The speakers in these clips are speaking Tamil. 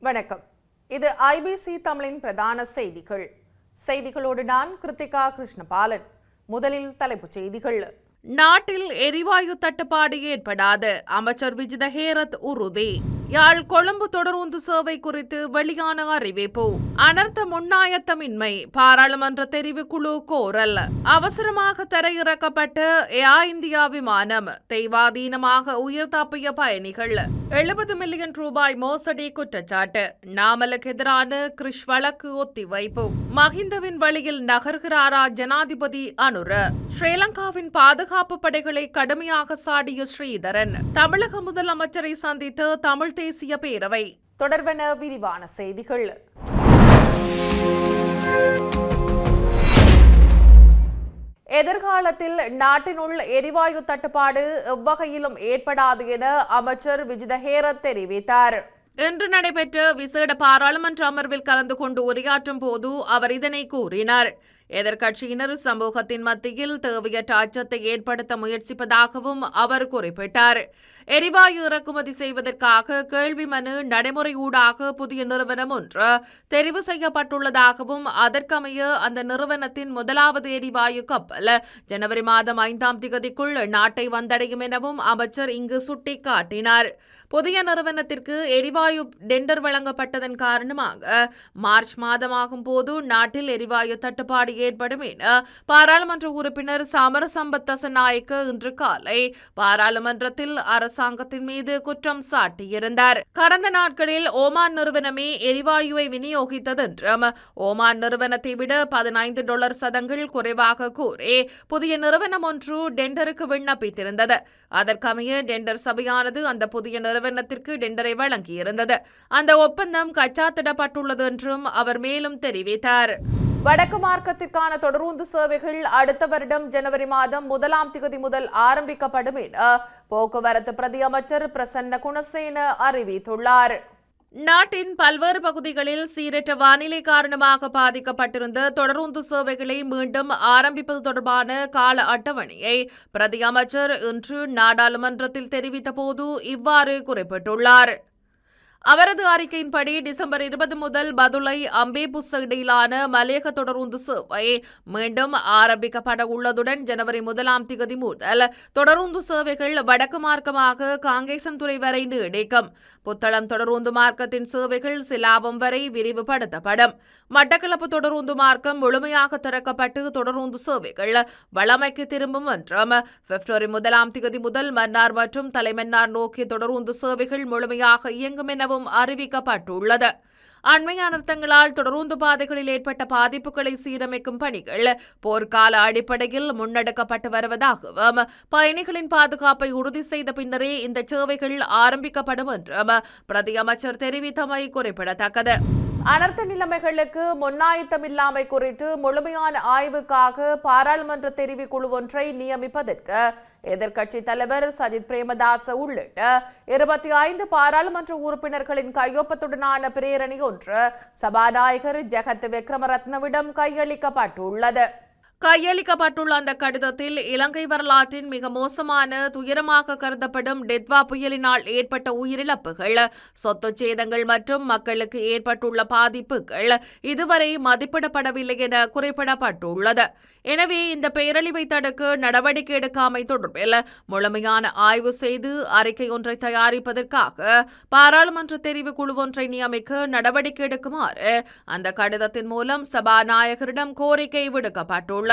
வணக்கம். இது ஐபிசி தமிழின் பிரதான செய்திகள். செய்திகளோடு நான் கிருத்திகா கிருஷ்ணபாலன். முதலில் தலைப்புச் செய்திகள். நாட்டில் எரிவாயு தட்டுப்பாடு ஏற்படாது, அமைச்சர் விஜித ஹேரத் உறுதி. யாழ் கொழும்பு தொடருந்து சேவை குறித்து வெளியான அறிவிப்பு. அனர்த்த முன்னாயத்தமின்மை, பாராளுமன்ற தெரிவுக்குழு கோரல். அவசரமாக தரையிறக்கப்பட்ட ஏர் இந்தியா விமானம், தெய்வாதீனமாக உயிர் தப்பிய பயணிகள். 70 மில்லியன் ரூபாய் மோசடி குற்றச்சாட்டு. நாமலுக்கு எதிரான கிரிஷ் வழக்கு ஒத்திவைப்பு. மஹிந்தவின் வழியில் நகர்கிறாரா ஜனாதிபதி அனுர. ஸ்ரீலங்காவின் பாதுகாப்பு படைகளை கடுமையாக சாடிய ஸ்ரீதரன். தமிழக முதலமைச்சரை சந்தித்த தமிழ் தேசிய பேரவை. தொடர்பென விரிவான செய்திகள். எதிர்காலத்தில் நாட்டினுள் எரிவாயு தட்டுப்பாடு எவ்வகையிலும் ஏற்படாது என அமைச்சர் விஜித ஹேரத் தெரிவித்தார். இன்று நடைபெற்ற விசேட பாராளுமன்ற அமர்வில் கலந்து கொண்டு உரையாற்றும் போது அவர் இதனை கூறினார். எதிர்க்கட்சியினர் சமூகத்தின் மத்தியில் தேவையற்ற அச்சத்தை ஏற்படுத்த முயற்சிப்பதாகவும் அவர் குறிப்பிட்டார். எரிவாயு இறக்குமதி செய்வதற்காக கேள்வி மனு நடைமுறையூடாக புதிய நிறுவனம் ஒன்று தெரிவு செய்யப்பட்டுள்ளதாகவும் அதற்கமைய அந்த நிறுவனத்தின் முதலாவது எரிவாயு கப்பல் ஜனவரி மாதம் 5ஆம் தேதிக்குள் நாட்டை வந்தடையும் எனவும் அமைச்சர் இங்கு சுட்டிக்காட்டினார். புதிய நிறுவனத்திற்கு எரிவாயு டெண்டர் வழங்கப்பட்டதன் காரணமாக மார்ச் மாதமாகும் போது நாட்டில் எரிவாயு தட்டுப்பாடு ஏற்படும் என பாராளுமன்ற உறுப்பினர் சமரசம்பத் தசநாயக்க இன்று காலை பாராளுமன்றத்தில் அரசாங்கத்தின் மீது குற்றம் சாட்டியிருந்தார். கடந்த நாட்களில் ஓமான் நிறுவனமே எரிவாயுவை விநியோகித்தது என்றும் ஓமான் நிறுவனத்தை விட $15 சதங்கள் குறைவாக கூறி புதிய நிறுவனம் ஒன்று டெண்டருக்கு விண்ணப்பித்திருந்தது. அதற்கமைய டெண்டர் சபையானது அந்த புதிய நிறுவனத்திற்கு டெண்டரை வழங்கியிருந்தது. அந்த ஒப்பந்தம் கச்சாத்திடப்பட்டுள்ளது என்றும் அவர் மேலும் தெரிவித்தார். வடக்கு மார்க்கத்திற்கான தொடருந்து சேவைகள் அடுத்த வருடம் ஜனவரி மாதம் 1ஆம் தேதி முதல் ஆரம்பிக்கப்படும் என போக்குவரத்து பிரதி அமைச்சர் பிரசன்ன குணசேன அறிவித்துள்ளார். நாட்டின் பல்வேறு பகுதிகளில் சீரற்ற வானிலை காரணமாக பாதிக்கப்பட்டிருந்த தொடருந்து சேவைகளை மீண்டும் ஆரம்பிப்பது தொடர்பான கால அட்டவணையை பிரதி அமைச்சர் இன்று நாடாளுமன்றத்தில் தெரிவித்த போது இவ்வாறு குறிப்பிட்டுள்ளார். அவரது அறிக்கையின்படி டிசம்பர் 20 முதல் பதுளை அம்பேபுஸ் இடையிலான மலேக தொடருந்து சேவை மீண்டும் ஆரம்பிக்கப்பட உள்ளதுடன் ஜனவரி 1ஆம் தேதி முதல் தொடருந்து சேவைகள் வடக்கு மார்க்கமாக காங்கேசன்துறை வரை நீடிக்கும். புத்தளம் தொடருந்து மார்க்கத்தின் சேவைகள் சிலாபம் வரை விரிவுபடுத்தப்படும். மட்டக்களப்பு தொடருந்து மார்க்கம் முழுமையாக திறக்கப்பட்டு தொடருந்து சேவைகள் வளமைக்கு திரும்பும் என்றும் பிப்ரவரி 1ஆம் தேதி முதல் மன்னார் மற்றும் தலைமன்னார் நோக்கிய தொடருந்து சேவைகள் முழுமையாக இயங்கும் எனவும் அறிவிக்கப்பட்டுள்ளது. அண்மை அனர்த்தங்களால் தொடருந்து பாதைகளில் ஏற்பட்ட பாதிப்புகளை சீரமைக்கும் பணிகள் போர்க்கால அடிப்படையில் முன்னெடுக்கப்பட்டு வருவதாகவும் பயணிகளின் பாதுகாப்பை உறுதி செய்த பின்னரே இந்த சேவைகள் ஆரம்பிக்கப்படும் என்றும் பிரதி அமைச்சர் தெரிவித்தமை குறிப்பிடத்தக்கது. அனர்த்த நிலைமைகளுக்கு முன்னாயத்தமில்லாமை குறித்து முழுமையான ஆய்வுக்காக பாராளுமன்ற தெரிவுக்குழு ஒன்றை நியமிப்பதற்கு எதிர்க்கட்சி தலைவர் சஜித் பிரேமதாச உள்ளிட்ட 25 பாராளுமன்ற உறுப்பினர்களின் கையொப்பத்துடனான பிரேரணி ஒன்று சபாநாயகர் ஜெகத் விக்ரமரத்னவிடம் கையளிக்கப்பட்டுள்ளது. கையளிக்கப்பட்டுள்ள அந்த கடிதத்தில் இலங்கை வரலாற்றின் மிக மோசமான துயரமாக கருதப்படும் டெத்வா புயலினால் ஏற்பட்ட உயிரிழப்புகள், சொத்து சேதங்கள் மற்றும் மக்களுக்கு ஏற்பட்டுள்ள பாதிப்புகள் இதுவரை மதிப்பிடப்படவில்லை என குறிப்பிடப்பட்டுள்ளது. எனவே இந்த பேரழிவை தடுக்க நடவடிக்கை எடுக்காமை தொடர்பில் முழுமையான ஆய்வு செய்து அறிக்கை ஒன்றை தயாரிப்பதற்காக பாராளுமன்ற தெரிவுக்குழு ஒன்றை நியமிக்க நடவடிக்கை எடுக்குமாறு அந்த கடிதத்தின் மூலம் சபாநாயகரிடம் கோரிக்கை விடுக்கப்பட்டுள்ளது.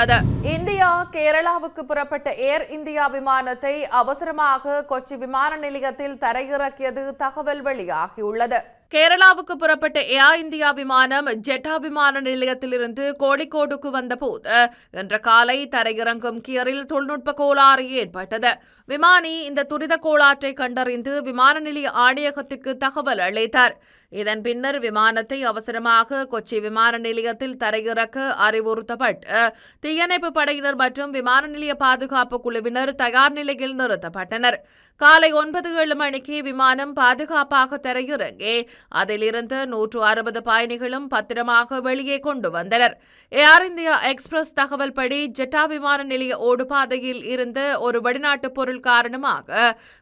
இந்தியா கேரளாவுக்கு புறப்பட்ட ஏர் இந்தியா விமானத்தை அவசரமாக கொச்சி விமான நிலையத்தில் தரையிறக்கியது தகவல் வெளியாகியுள்ளது. கேரளாவுக்கு புறப்பட்ட ஏர் இந்தியா விமானம் ஜெட்டா விமான நிலையத்திலிருந்து கோழிக்கோடுக்கு வந்தபோது இன்று காலை தரையிறங்கும் கியரில் தொழில்நுட்ப கோளாறு ஏற்பட்டது. விமானி இந்த துரித கோளாற்றை கண்டறிந்து விமான நிலைய ஆணையகத்திற்கு தகவல் அளித்தார். இதன் பின்னர் விமானத்தை அவசரமாக கொச்சி விமான நிலையத்தில் தரையிறக்க அறிவுறுத்தப்பட்டு தீயணைப்பு படையினர் மற்றும் விமான நிலைய பாதுகாப்பு குழுவினர் தயார் நிலையில் நிறுத்தப்பட்டனர். காலை 9:07 மணிக்கு விமானம் பாதுகாப்பாக தரையிறங்கி அதிலிருந்து 160 பயணிகளும் பத்திரமாக வெளியே கொண்டு வந்தனர். ஏர் இந்தியா எக்ஸ்பிரஸ் தகவல் படி ஜெட்டா விமான நிலைய ஓடுபாதையில் இருந்த ஒரு வெளிநாட்டு பொருள் காரணமாக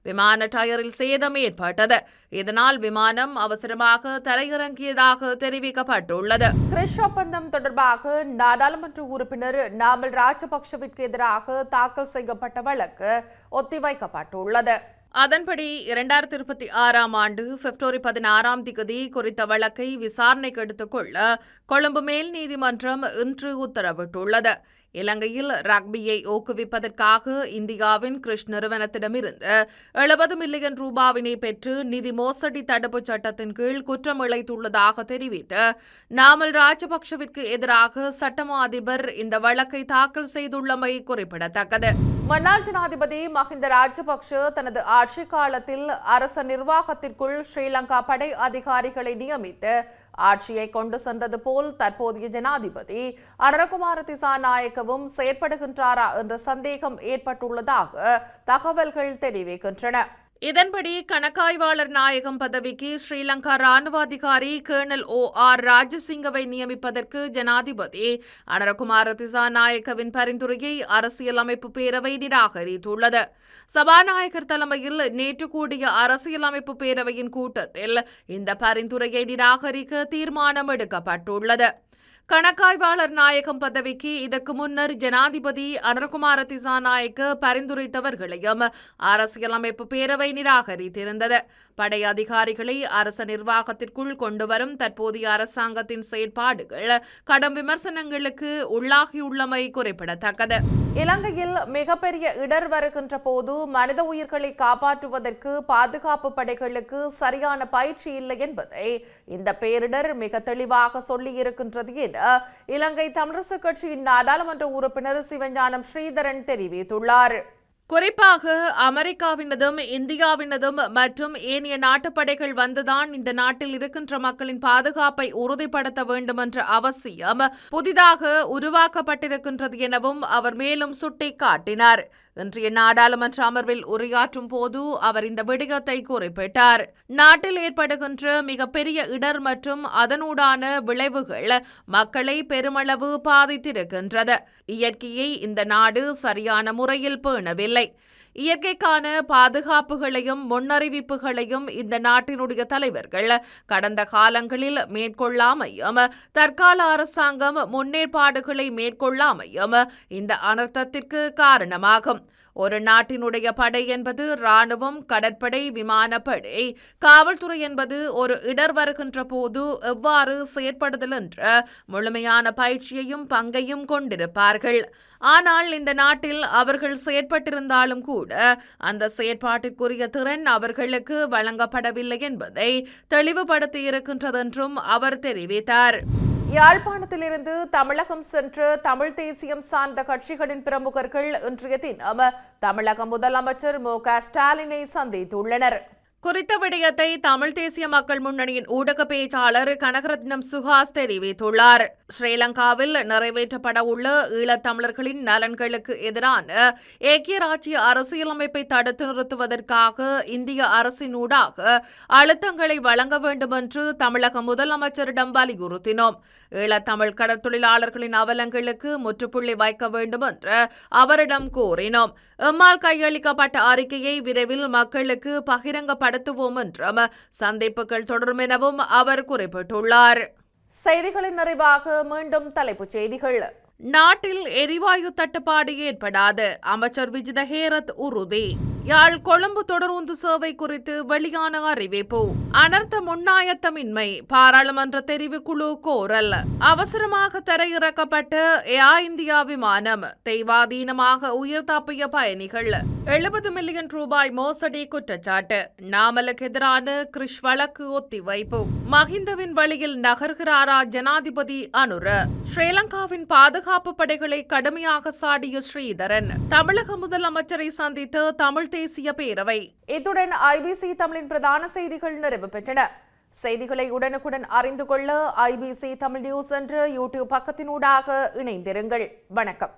விமான டயரில் சேதம் ஏற்பட்டது. இதனால் விமானம் அவசரமாக தரையிறங்கியதாக தெரிவிக்கப்பட்டுள்ளது. கிறிஸ் ஒப்பந்தம் தொடர்பாக நாடாளுமன்ற உறுப்பினர் நாமல் ராஜபக்ஷவிற்கு எதிராக தாக்கல் செய்யப்பட்ட வழக்கு ஒத்திவைக்கப்பட்டுள்ளது. அதன்படி 2026 ஆண்டு பிப்ரவரி 16 குறித்த வழக்கை விசாரணைக்கு எடுத்துக் கொள்ள கொழும்பு மேல் நீதிமன்றம் இன்று உத்தரவிட்டுள்ளது. இலங்கையில் ரக்பியை ஊக்குவிப்பதற்காக இந்தியாவின் கிறிஸ் நிறுவனத்திடமிருந்து 70 மில்லியன் ரூபாவினை பெற்று நிதி மோசடி தடுப்புச் சட்டத்தின் கீழ் குற்றம் இழைத்துள்ளதாக தெரிவித்து நாமல் ராஜபக்ஷவிற்கு எதிராக சட்டமா அதிபர் இந்த வழக்கை தாக்கல் செய்துள்ளமை குறிப்பிடத்தக்கது. முன்னாள் ஜனாதிபதி மஹிந்த ராஜபக்ஷ தனது ஆட்சி காலத்தில் அரச நிர்வாகத்திற்குள் ஸ்ரீலங்கா படை அதிகாரிகளை நியமித்து ஆட்சியை கொண்டு சென்றது போல் தற்போதைய ஜனாதிபதி அனுரகுமார திசாநாயக்கவும் செயற்படுகின்றாரா என்ற சந்தேகம் ஏற்பட்டுள்ளதாக தகவல்கள் தெரிவிக்கின்றன. இதன்படி கணக்காய்வாளர் நாயகம் பதவிக்கு ஸ்ரீலங்கா ராணுவ அதிகாரி கர்னல் OR ராஜசிங்கவை நியமிப்பதற்கு ஜனாதிபதி அனுரகுமார திசாநாயக்கவின் பரிந்துரையை அரசியலமைப்பு பேரவை நிராகரித்துள்ளது. சபாநாயகர் தலைமையில் நேற்று கூடிய அரசியலமைப்பு பேரவையின் கூட்டத்தில் இந்த பரிந்துரையை நிராகரிக்க தீர்மானம் எடுக்கப்பட்டுள்ளது. கணக்காய்வாளர் நாயகம் பதவிக்கு இதற்கு முன்னர் ஜனாதிபதி அனுரகுமார திசாநாயக்க பரிந்துரைத்தவர்களையும் அரசியலமைப்பு பேரவை நிராகரித்திருந்தது. படை அதிகாரிகளை அரச நிர்வாகத்திற்குள் கொண்டுவரும் தற்போதைய அரசாங்கத்தின் செயற்பாடுகள் கடும் விமர்சனங்களுக்கு உள்ளாகியுள்ளமை குறிப்பிடத்தக்கது. இலங்கையில் மிகப்பெரிய இடர் வருகின்ற போது மனித உயிர்களை காப்பாற்றுவதற்கு பாதுகாப்பு படைகளுக்கு சரியான பயிற்சி இல்லை என்பதை இந்த பேரிடர் மிக தெளிவாக சொல்லியிருக்கின்றது என இலங்கை தமிழரசு கட்சியின் நாடாளுமன்ற உறுப்பினர் சிவஞானம் ஸ்ரீதரன் தெரிவித்துள்ளார். குறிப்பாக அமெரிக்காவினதும் இந்தியாவினதும் மற்றும் ஏனைய நாட்டுப்படைகள் வந்துதான் இந்த நாட்டில் இருக்கின்ற மக்களின் பாதுகாப்பை உறுதிப்படுத்த வேண்டும் என்ற அவசியம் புதிதாக உருவாக்கப்பட்டிருக்கின்றது எனவும் அவர் மேலும் சுட்டிக்காட்டினார். இன்றைய நாடாளுமன்ற அமர்வில் உரையாற்றும் போது அவர் இந்த விடயத்தை குறிப்பிட்டார். நாட்டில் ஏற்படுகின்ற மிகப்பெரிய இடர் மற்றும் அதனூடான விளைவுகள் மக்களை பெருமளவு பாதித்திருக்கின்றது. இயற்கையை இந்த நாடு சரியான முறையில் பேணவில்லை. இயற்கைக்கான பாதுகாப்புகளையும் முன்னறிவிப்புகளையும் இந்த நாட்டினுடைய தலைவர்கள் கடந்த காலங்களில் மேற்கொள்ளாமையும் தற்கால அரசாங்கம் முன்னேற்பாடுகளை மேற்கொள்ளாமையும் இந்த அனர்த்தத்திற்கு காரணமாகும். ஒரு நாட்டினுடைய படை என்பது இராணுவம், கடற்படை, விமானப்படை, காவல்துறை என்பது ஒரு இடர் வருகின்ற போது எவ்வாறு செயற்படுதல் என்ற முழுமையான பயிற்சியையும் பங்கையும் கொண்டிருப்பார்கள். ஆனால் இந்த நாட்டில் அவர்கள் செயற்பட்டிருந்தாலும் கூட அந்த செயற்பாட்டிற்குரிய திறன் அவர்களுக்கு வழங்கப்படவில்லை என்பதை தெளிவுபடுத்தியிருக்கின்றதென்றும் அவர் தெரிவித்தார். யாழ்ப்பாணத்திலிருந்து தமிழகம் சென்று தமிழ் தேசியம் சார்ந்த கட்சிகளின் பிரமுகர்கள் இன்றைய தினம் தமிழக முதலமைச்சர் மு.க. ஸ்டாலினை சந்தித்துள்ளனர். குறித்த விடயத்தை தமிழ் தேசிய மக்கள் முன்னணியின் ஊடக பேச்சாளர் கனகரத்னம் சுஹாஸ் தெரிவித்துள்ளார். ஸ்ரீலங்காவில் நிறைவேற்றப்பட உள்ள ஈழத்தமிழர்களின் நலன்களுக்கு எதிரான ஏக்கிய ராஜ்ய அரசியலமைப்பை தடுத்து நிறுத்துவதற்காக இந்திய அரசினூடாக அழுத்தங்களை வழங்க வேண்டும் என்று தமிழக முதலமைச்சரிடம் வலியுறுத்தினோம். ஈழத்தமிழ் கடற்தொழிலாளர்களின் அவலங்களுக்கு முற்றுப்புள்ளி வைக்க வேண்டும் என்று அவரிடம் கோரினோம். எம்மால் கையளிக்கப்பட்ட அறிக்கையை விரைவில் மக்களுக்கு பகிரங்கப்படுத்துவோம் என்றும் சந்திப்புகள் தொடரும் எனவும் அவர் குறிப்பிட்டுள்ளார். செய்திகளின் நிறைவாக மீண்டும் தலைப்புச் செய்திகள். நாட்டில் எரிவாயு தட்டுப்பாடு ஏற்படாது, அமைச்சர் விஜித ஹேரத் உறுதி. யாழ் கொழும்பு தொடருந்து சேவை குறித்து வெளியான அறிவிப்பு. அனர்த்த முன்னாயத்தமின்மை, பாராளுமன்ற தெரிவுக்குழு கோரல். அவசரமாக தரையிறக்கப்பட்ட ஏர் இந்தியா விமானம், தெய்வாதீனமாக உயிர் தப்பிய பயணிகள். 70 மில்லியன் ரூபாய் மோசடி குற்றச்சாட்டு. நாமலுக்கு எதிரான கிறிஸ் வழக்கு ஒத்திவைப்பு. மஹிந்தவின் வழியில் நகர்கிறாரா ஜனாதிபதி அனுர. ஸ்ரீலங்காவின் பாதுகாப்பு படைகளை கடுமையாக சாடிய ஸ்ரீதரன். தமிழக முதலமைச்சரை சந்தித்த தமிழ் தேசிய பேரவை. இத்துடன் IBC தமிழின் பிரதான செய்திகள் நிறைவு பெற்றன. செய்திகளை உடனுக்குடன் அறிந்து கொள்ள IBC தமிழ் நியூஸ் என்ற யூடியூப் பக்கத்தினூடாக இணைந்திருங்கள். வணக்கம்.